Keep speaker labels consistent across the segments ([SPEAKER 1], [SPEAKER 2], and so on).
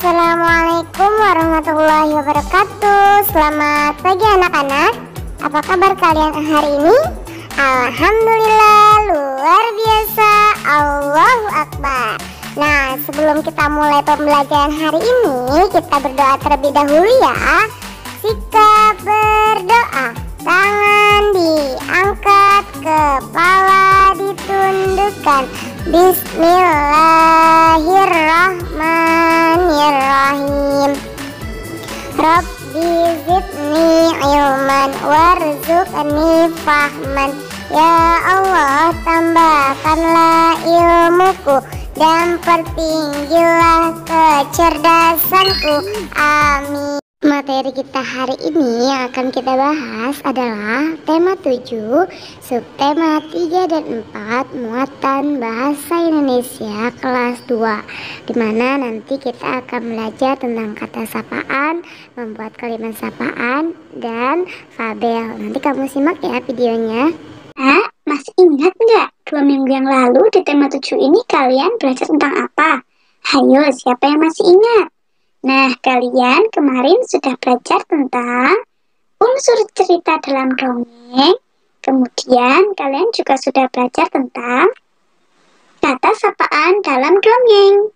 [SPEAKER 1] Assalamualaikum warahmatullahi wabarakatuh. Selamat pagi anak-anak. Apa kabar kalian hari ini? Alhamdulillah, luar biasa. Allahu Akbar. Nah, sebelum kita mulai pembelajaran hari ini, kita berdoa terlebih dahulu ya. Sikap berdoa. Tangan diangkat, kepala ditundukkan. Bismillahirrahmanirrahim. Rabbi zidni ilman warzuqni fahman. Ya Allah, tambahkanlah ilmuku dan pertinggilah kecerdasanku. Amin. Materi kita hari ini yang akan kita bahas adalah tema 7, subtema 3 dan 4, muatan bahasa Indonesia kelas 2, dimana nanti kita akan belajar tentang kata sapaan, membuat kalimat sapaan, dan fabel. Nanti kamu simak ya videonya.
[SPEAKER 2] Masih ingat nggak 2 minggu yang lalu di tema 7 ini kalian belajar tentang apa? Hayo, siapa yang masih ingat? Nah, kalian kemarin sudah belajar tentang unsur cerita dalam dongeng. Kemudian kalian juga sudah belajar tentang kata sapaan dalam dongeng.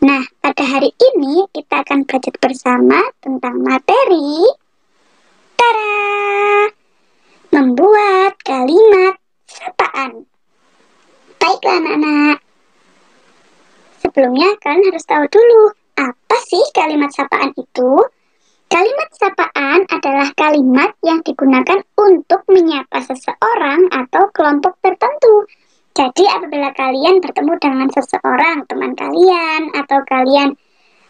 [SPEAKER 2] Nah, pada hari ini kita akan belajar bersama tentang materi membuat kalimat sapaan. Baiklah anak-anak, sebelumnya kalian harus tahu dulu, apa sih kalimat sapaan itu? Kalimat sapaan adalah kalimat yang digunakan untuk menyapa seseorang atau kelompok tertentu. Jadi apabila kalian bertemu dengan seseorang, teman kalian, atau kalian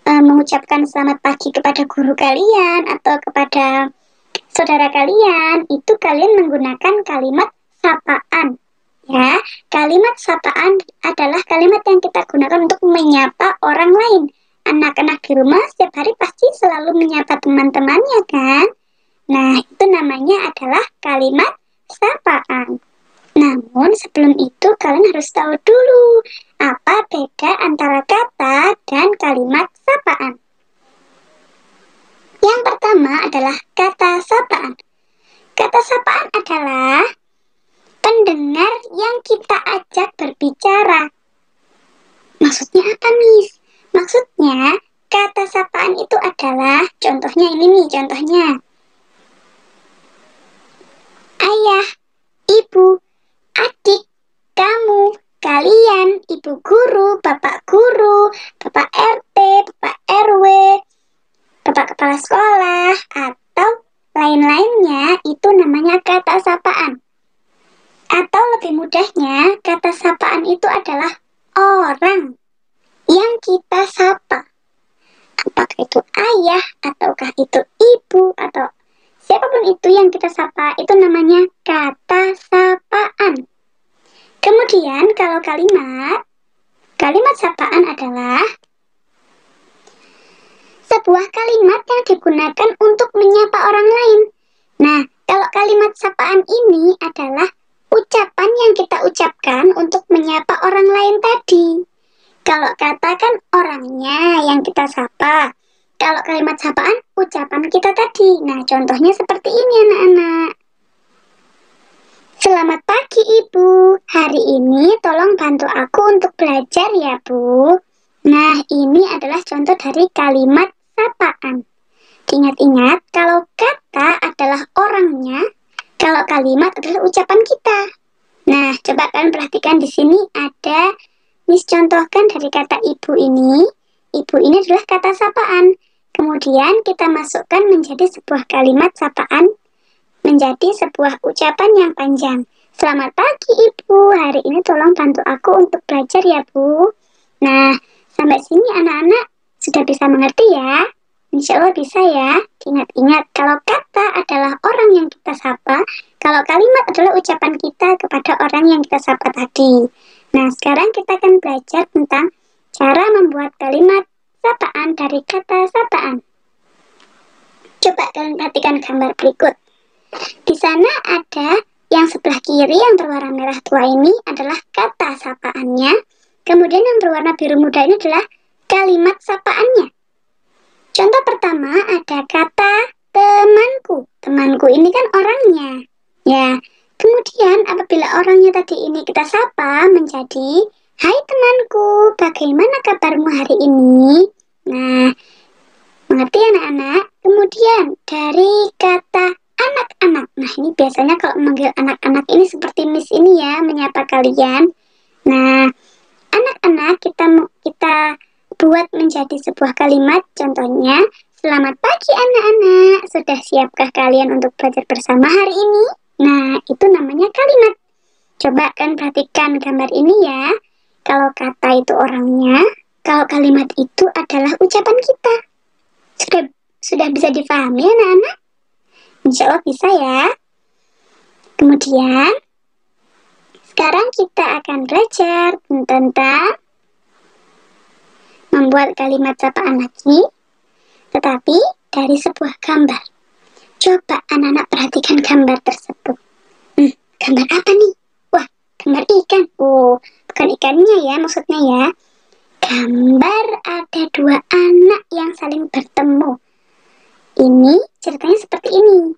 [SPEAKER 2] mengucapkan selamat pagi kepada guru kalian atau kepada saudara kalian, itu kalian menggunakan kalimat sapaan. Ya, kalimat sapaan adalah kalimat yang kita gunakan untuk menyapa orang lain. Anak-anak di rumah setiap hari pasti selalu menyapa teman-temannya kan? Nah, itu namanya adalah kalimat sapaan. Namun sebelum itu kalian harus tahu dulu apa beda antara kata dan kalimat sapaan. Yang pertama adalah kata sapaan. Kata sapaan adalah pendengar yang kita ajak berbicara. Maksudnya apa, Miss? Maksudnya, kata sapaan itu adalah, contohnya ini nih, contohnya. Ayah, ibu, adik, kamu, kalian, ibu guru, bapak RT, bapak RW, bapak kepala sekolah, atau lain-lainnya, itu namanya kata sapaan. Atau lebih mudahnya, kata sapaan itu adalah orang yang kita sapa. Apakah itu ayah, ataukah itu ibu, atau siapapun itu yang kita sapa, itu namanya kata sapaan. Kemudian kalau kalimat sapaan adalah sebuah kalimat yang digunakan untuk menyapa orang lain. Nah, kalau kalimat sapaan ini adalah ucapan yang kita ucapkan untuk menyapa orang lain tadi. Kalau katakan orangnya yang kita sapa. Kalau kalimat sapaan, ucapan kita tadi. Nah, contohnya seperti ini anak-anak. Selamat pagi Ibu. Hari ini tolong bantu aku untuk belajar ya Bu. Nah, ini adalah contoh dari kalimat sapaan. Ingat-ingat, kalau kata adalah orangnya, kalau kalimat adalah ucapan kita. Nah, coba kalian perhatikan di sini ada Miss contohkan dari kata ibu ini. Ibu ini adalah kata sapaan. Kemudian kita masukkan menjadi sebuah kalimat sapaan, menjadi sebuah ucapan yang panjang. Selamat pagi Ibu, hari ini tolong bantu aku untuk belajar ya Bu. Nah, sampai sini anak-anak sudah bisa mengerti ya? Insya Allah bisa ya. Ingat-ingat, kalau kata adalah orang yang kita sapa, kalau kalimat adalah ucapan kita kepada orang yang kita sapa tadi. Nah, sekarang kita akan belajar tentang cara membuat kalimat sapaan dari kata sapaan. Coba kalian perhatikan gambar berikut. Di sana ada yang sebelah kiri yang berwarna merah tua ini adalah kata sapaannya. Kemudian yang berwarna biru muda ini adalah kalimat sapaannya. Contoh pertama ada kata temanku. Temanku ini kan orangnya. Ya, kemudian apabila orangnya tadi ini kita sapa menjadi, hai temanku, bagaimana kabarmu hari ini? Nah, mengerti anak-anak? Kemudian dari kata anak-anak. Nah, ini biasanya kalau memanggil anak-anak ini seperti Miss ini ya, menyapa kalian. Nah, anak-anak kita buat menjadi sebuah kalimat. Contohnya, selamat pagi anak-anak. Sudah siapkah kalian untuk belajar bersama hari ini? Nah, itu namanya kalimat. Coba kan perhatikan gambar ini ya. Kalau kata itu orangnya, kalau kalimat itu adalah ucapan kita. Sudah bisa difahami anak-anak? Insya Allah bisa ya. Kemudian, sekarang kita akan belajar tentang membuat kalimat sapaan lagi, tetapi dari sebuah gambar. Coba anak-anak perhatikan gambar tersebut. Gambar apa nih? Wah, gambar ikan. Oh, bukan ikannya ya maksudnya ya. Gambar ada dua anak yang saling bertemu. Ini ceritanya seperti ini.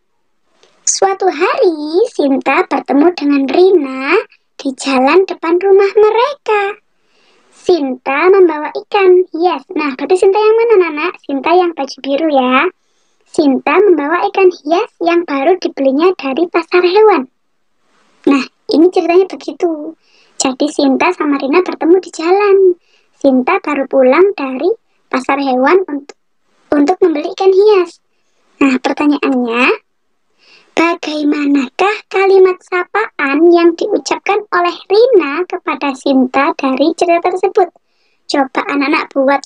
[SPEAKER 2] Suatu hari, Sinta bertemu dengan Rina di jalan depan rumah mereka. Sinta membawa ikan hias. Nah, berarti Sinta yang mana, Nana? Sinta yang baju biru ya. Sinta membawa ikan hias yang baru dibelinya dari pasar hewan. Nah, ini ceritanya begitu. Jadi Sinta sama Rina bertemu di jalan. Sinta baru pulang dari pasar hewan untuk membeli ikan hias. Nah, pertanyaannya, bagaimanakah kalimat sapaan yang diucapkan oleh Rina kepada Sinta dari cerita tersebut? Coba anak-anak buat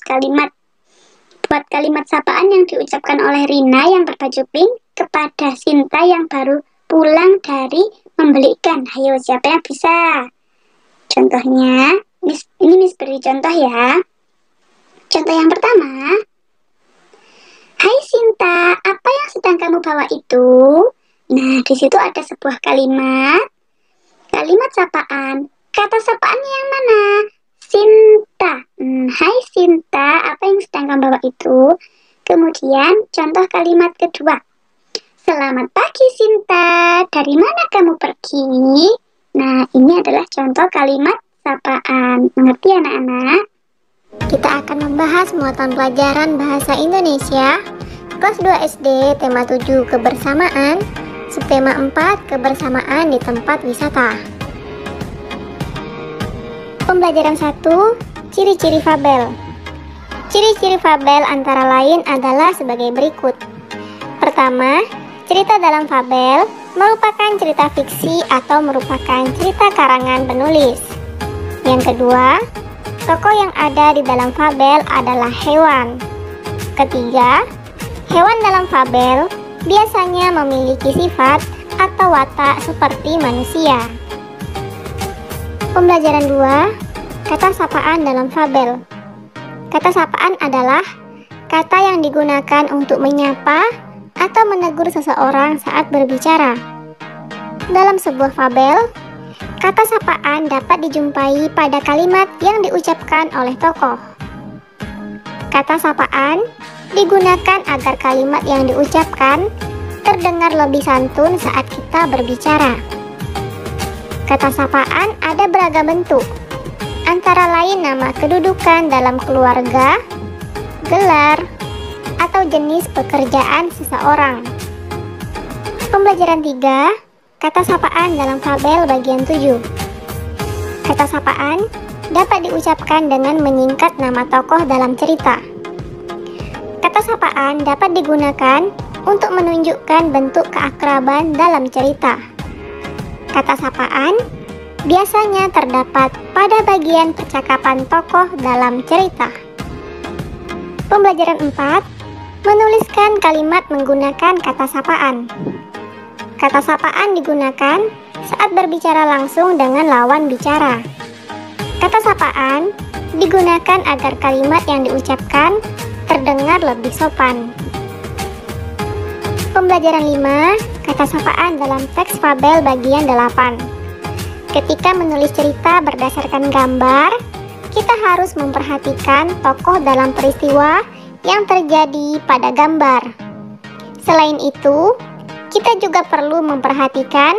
[SPEAKER 2] kalimat sapaan yang diucapkan oleh Rina yang berbaju pink kepada Sinta yang baru pulang dari membeli ikan. Ayo, siapa yang bisa? Contohnya, Miss beri contoh ya. Contoh yang pertama, hai Sinta, apa yang sedang kamu bawa itu? Nah, di situ ada sebuah kalimat sapaan. Kata sapaannya yang mana? Sinta. Hai Sinta, apa yang sedang kamu bawa itu? Kemudian contoh kalimat kedua. Selamat pagi Sinta, dari mana kamu pergi? Nah, ini adalah contoh kalimat sapaan. Mengerti anak-anak?
[SPEAKER 1] Kita akan membahas muatan pelajaran Bahasa Indonesia kelas 2 SD, tema 7 kebersamaan, subtema 4 kebersamaan di tempat wisata. Pembelajaran 1, ciri-ciri fabel. Ciri-ciri fabel antara lain adalah sebagai berikut. Pertama, cerita dalam fabel merupakan cerita fiksi atau merupakan cerita karangan penulis. Yang kedua, tokoh yang ada di dalam fabel adalah hewan. Ketiga, hewan dalam fabel biasanya memiliki sifat atau watak seperti manusia. Pembelajaran 2, kata sapaan dalam fabel. Kata sapaan adalah kata yang digunakan untuk menyapa atau menegur seseorang saat berbicara. Dalam sebuah fabel, kata sapaan dapat dijumpai pada kalimat yang diucapkan oleh tokoh. Kata sapaan digunakan agar kalimat yang diucapkan terdengar lebih santun saat kita berbicara. Kata sapaan ada beragam bentuk, antara lain nama kedudukan dalam keluarga, gelar, atau jenis pekerjaan seseorang. Pembelajaran 3, kata sapaan dalam fabel bagian 7. Kata sapaan dapat diucapkan dengan menyingkat nama tokoh dalam cerita. Kata sapaan dapat digunakan untuk menunjukkan bentuk keakraban dalam cerita. Kata sapaan biasanya terdapat pada bagian percakapan tokoh dalam cerita. Pembelajaran 4, menuliskan kalimat menggunakan kata sapaan. Kata sapaan digunakan saat berbicara langsung dengan lawan bicara. Kata sapaan digunakan agar kalimat yang diucapkan terdengar lebih sopan. Pembelajaran 5, kata sapaan dalam teks fabel bagian 8. Ketika menulis cerita berdasarkan gambar, kita harus memperhatikan tokoh dalam peristiwa yang terjadi pada gambar. Selain itu, kita juga perlu memperhatikan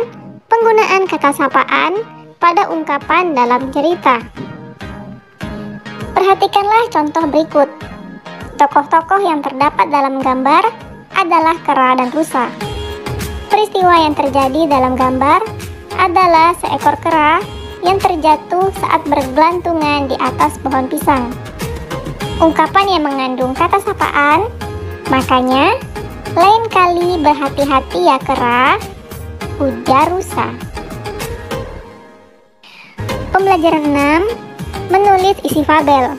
[SPEAKER 1] penggunaan kata sapaan pada ungkapan dalam cerita. Perhatikanlah contoh berikut. Tokoh-tokoh yang terdapat dalam gambar adalah kera dan rusa. Peristiwa yang terjadi dalam gambar adalah seekor kera yang terjatuh saat bergelantungan di atas pohon pisang. Ungkapan yang mengandung kata sapaan, makanya lain kali berhati-hati ya kera, ujar rusa. Pembelajaran 6. Menulis isi fabel.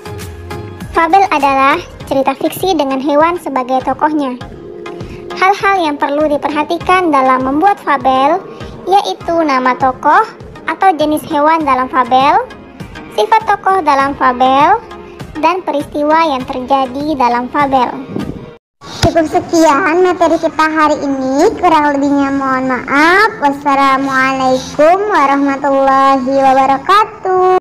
[SPEAKER 1] Fabel adalah cerita fiksi dengan hewan sebagai tokohnya. Hal-hal yang perlu diperhatikan dalam membuat fabel yaitu nama tokoh atau jenis hewan dalam fabel, sifat tokoh dalam fabel, dan peristiwa yang terjadi dalam fabel.
[SPEAKER 2] Cukup sekian materi kita hari ini, kurang lebihnya mohon maaf. Wassalamualaikum warahmatullahi wabarakatuh.